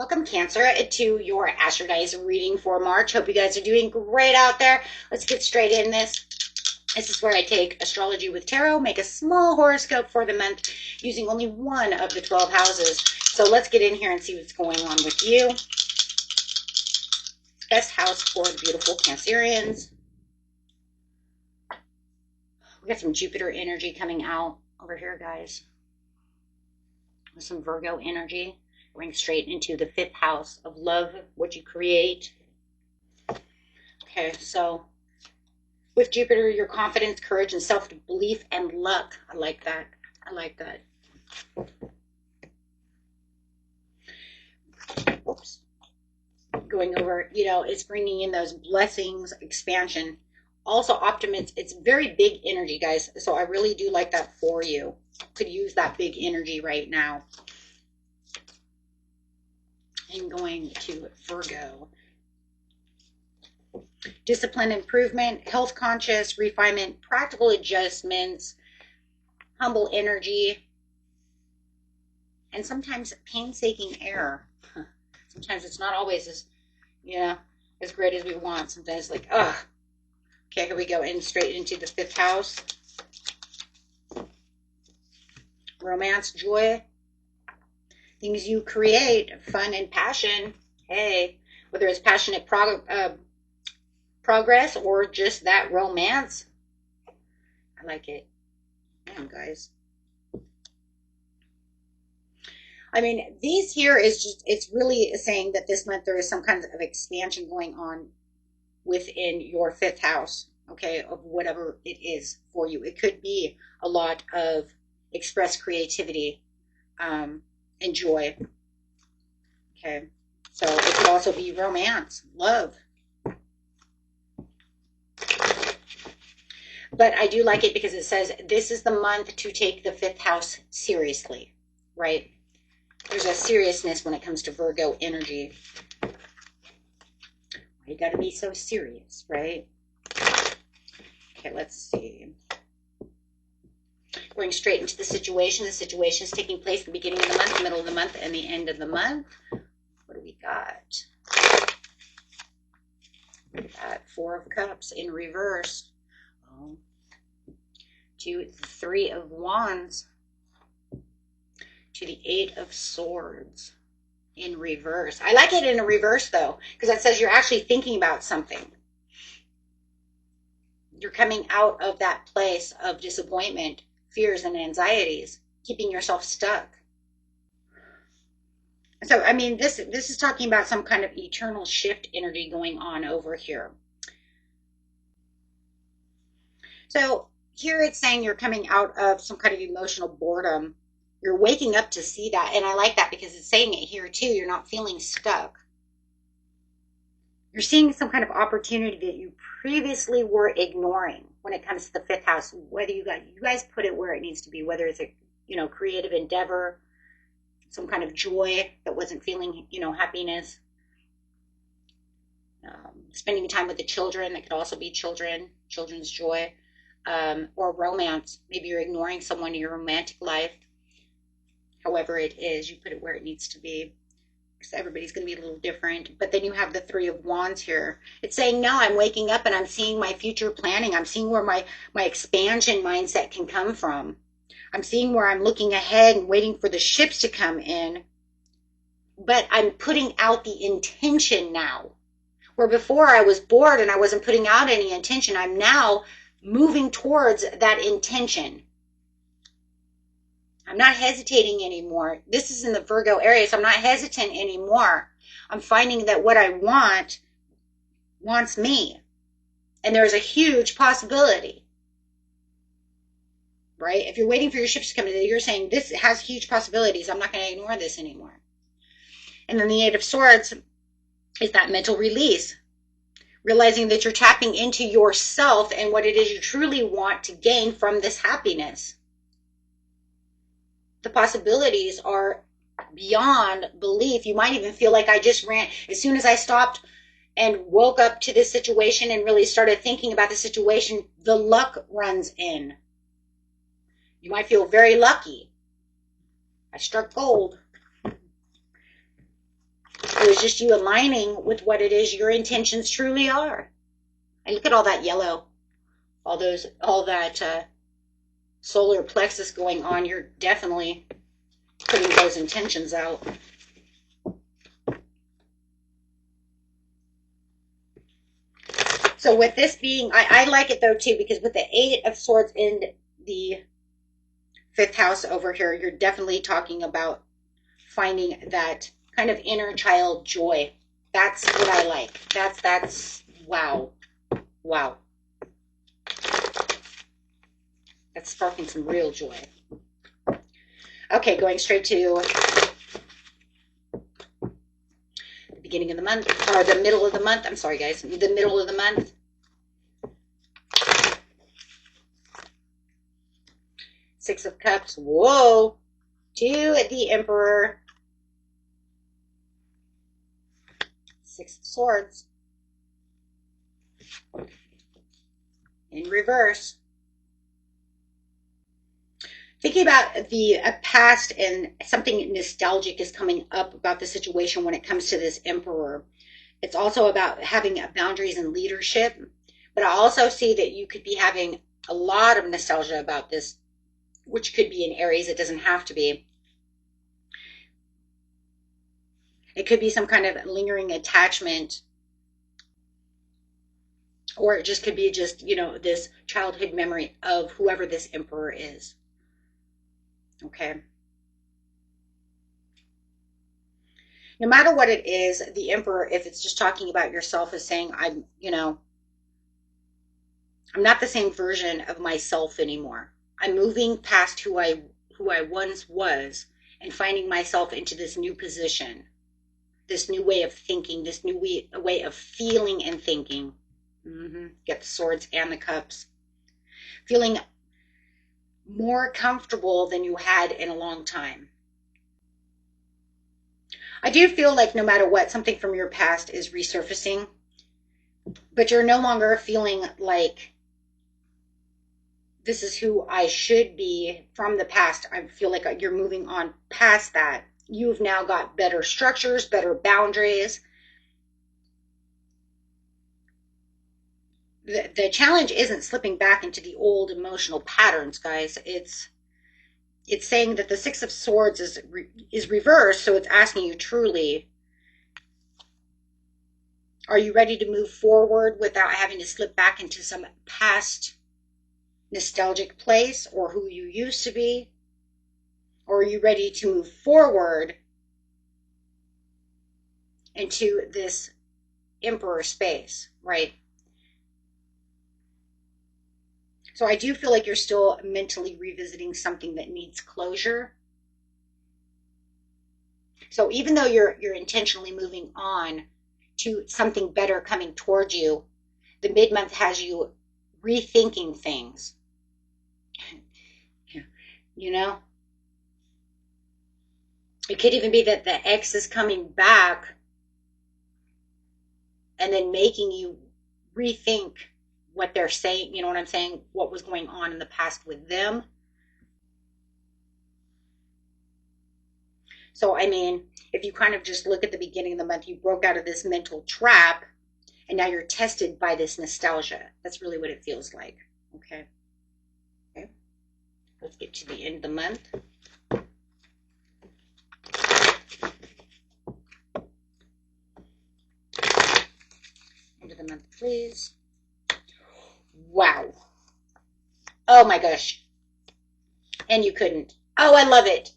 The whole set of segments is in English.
Welcome, Cancer, to your Astro Dice reading for March. Hope you guys are doing great out there. Let's get straight in this. This is where I take astrology with tarot, make a small horoscope for the month using only one of the 12 houses. So let's get in here and see what's going on with you. Best house for the beautiful Cancerians. We got some Jupiter energy coming out over here, guys. With some Virgo energy. Going straight into the 5th house of love, what you create. Okay, so with Jupiter, your confidence, courage, and self-belief and luck. I like that. I like that. Oops. Going over, it's bringing in those blessings, expansion. Also, optimism. It's very big energy, guys. So I really do like that for you. Could use that big energy right now. And going to Virgo. Discipline, improvement, health conscious, refinement, practical adjustments, humble energy, and sometimes painstaking error. Sometimes it's not always as great as we want. Sometimes like, ugh. Okay, here we go in straight into the 5th house. Romance, joy, things you create, fun and passion. Hey, whether it's passionate progress or just that romance. I like it. Damn, guys. I mean, these here is just, it's really saying that this month there is some kind of expansion going on within your 5th house, okay, of whatever it is for you. It could be a lot of express creativity and joy. Okay, so it could also be romance, love. But I do like it because it says this is the month to take the 5th house seriously, right? There's a seriousness when it comes to Virgo energy. You got to be so serious, right? Okay, let's see. Going straight into the situation. The situation is taking place at the beginning of the month, the middle of the month, and the end of the month. What do we got? We got 4 of Cups in reverse. Oh. To the 3 of Wands. To the 8 of Swords in reverse. I like it in a reverse, though, because that says you're actually thinking about something. You're coming out of that place of disappointment, fears, and anxieties, keeping yourself stuck. So, I mean, this is talking about some kind of eternal shift energy going on over here. So here it's saying you're coming out of some kind of emotional boredom. You're waking up to see that. And I like that because it's saying it here too. You're not feeling stuck. You're seeing some kind of opportunity that you previously were ignoring when it comes to the 5th house. Whether you guys put it where it needs to be, whether it's a creative endeavor, some kind of joy that wasn't feeling happiness, spending time with the children. That could also be children's joy, or romance. Maybe you're ignoring someone in your romantic life. However it is, you put it where it needs to be. Because everybody's going to be a little different. But then you have the 3 of Wands here. It's saying, no, I'm waking up and I'm seeing my future planning. I'm seeing where my expansion mindset can come from. I'm seeing where I'm looking ahead and waiting for the ships to come in. But I'm putting out the intention now. Where before I was bored and I wasn't putting out any intention, I'm now moving towards that intention. I'm not hesitating anymore. This is in the Virgo area, so I'm not hesitant anymore. I'm finding that what I wants me. And there's a huge possibility. Right? If you're waiting for your ships to come in, you're saying this has huge possibilities. I'm not going to ignore this anymore. And then the 8 of Swords is that mental release. Realizing that you're tapping into yourself and what it is you truly want to gain from this happiness. The possibilities are beyond belief. You might even feel like I just ran. As soon as I stopped and woke up to this situation and really started thinking about the situation, the luck runs in. You might feel very lucky. I struck gold. It was just you aligning with what it is your intentions truly are. And look at all that yellow, all that solar plexus going on. You're definitely putting those intentions out. So with this being, I like it though too, because with the Eight of Swords in the 5th house over here, you're definitely talking about finding that kind of inner child joy. That's what I like. That's wow. Wow. That's sparking some real joy. Okay, going straight to the beginning of the month, or the middle of the month. I'm sorry, guys. The middle of the month. Six of Cups. Whoa. To the Emperor. Six of Swords. In reverse. Thinking about the past, and something nostalgic is coming up about the situation when it comes to this Emperor. It's also about having boundaries and leadership. But I also see that you could be having a lot of nostalgia about this, which could be in Aries. It doesn't have to be. It could be some kind of lingering attachment, or it just could be just, you know, this childhood memory of whoever this Emperor is. Okay. No matter what it is, the Emperor, if it's just talking about yourself, is saying, I'm not the same version of myself anymore. I'm moving past who I once was, and finding myself into this new position, this new way of thinking, this new way of feeling and thinking. Get the Swords and the Cups. Feeling more comfortable than you had in a long time. I do feel like no matter what, something from your past is resurfacing, but you're no longer feeling like this is who I should be from the past. I feel like you're moving on past that. You've now got better structures, better boundaries. The challenge isn't slipping back into the old emotional patterns, guys. It's saying that the Six of Swords is reversed, so it's asking you truly, are you ready to move forward without having to slip back into some past nostalgic place or who you used to be? Or are you ready to move forward into this Emperor space, right? So I do feel like you're still mentally revisiting something that needs closure. So even though you're intentionally moving on to something better coming towards you, the mid-month has you rethinking things. You know? It could even be that the ex is coming back and then making you rethink what they're saying. You know what I'm saying? What was going on in the past with them. So, I mean, if you kind of just look at the beginning of the month, you broke out of this mental trap, and now you're tested by this nostalgia. That's really what it feels like. Okay. Okay. Let's get to the end of the month. End of the month, please. Wow. Oh my gosh. And you couldn't. Oh, I love it.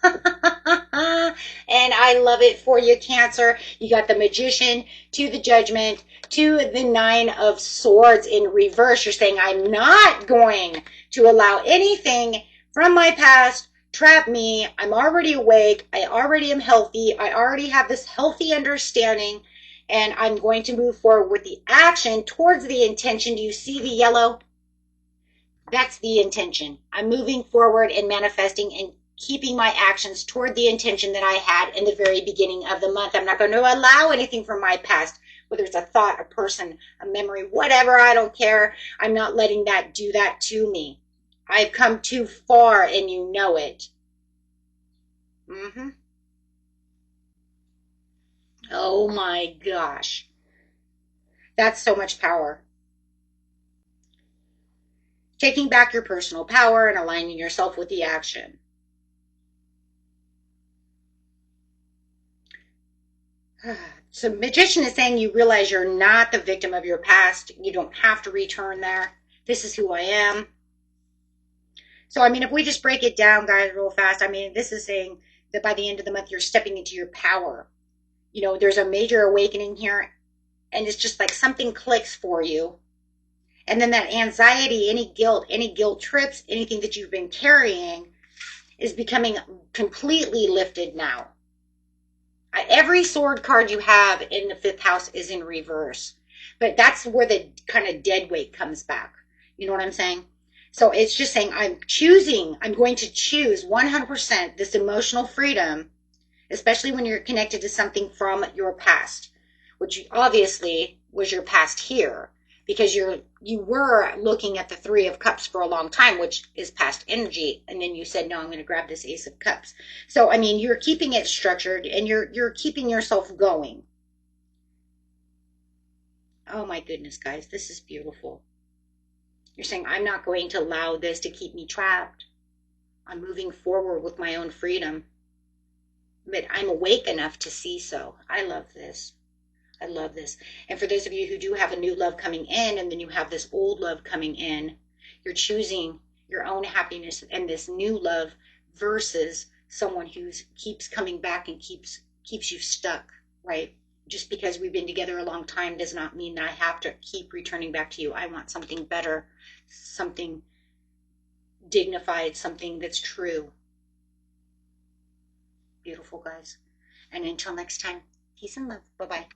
And I love it for you, Cancer. You got the Magician to the Judgment to the Nine of Swords in reverse. You're saying, I'm not going to allow anything from my past trap me. I'm already awake. I already am healthy. I already have this healthy understanding, and I'm going to move forward with the action towards the intention. Do you see the yellow? That's the intention. I'm moving forward and manifesting and keeping my actions toward the intention that I had in the very beginning of the month. I'm not going to allow anything from my past, whether it's a thought, a person, a memory, whatever, I don't care. I'm not letting that do that to me. I've come too far, and you know it. Oh my gosh. That's so much power. Taking back your personal power and aligning yourself with the action. So, magician is saying you realize you're not the victim of your past. You don't have to return there. This is who I am. So, I mean, if we just break it down, guys, real fast, I mean, this is saying that by the end of the month, you're stepping into your power. You know, there's a major awakening here, and it's just like something clicks for you. And then that anxiety, any guilt trips, anything that you've been carrying is becoming completely lifted now. Every sword card you have in the fifth house is in reverse, but that's where the kind of dead weight comes back. You know what I'm saying? So it's just saying I'm going to choose 100% this emotional freedom, especially when you're connected to something from your past, which obviously was your past here, because you were looking at the Three of Cups for a long time, which is past energy, and then you said, no, I'm going to grab this Ace of Cups. So I mean, you're keeping it structured and you're keeping yourself going. Oh my goodness, guys, this is beautiful. You're saying, I'm not going to allow this to keep me trapped. I'm moving forward with my own freedom, but I'm awake enough to see so. I love this. I love this. And for those of you who do have a new love coming in, and then you have this old love coming in, you're choosing your own happiness and this new love versus someone who keeps coming back and keeps you stuck, right? Just because we've been together a long time does not mean that I have to keep returning back to you. I want something better, something dignified, something that's true. Beautiful, guys. And until next time, peace and love. Bye-bye.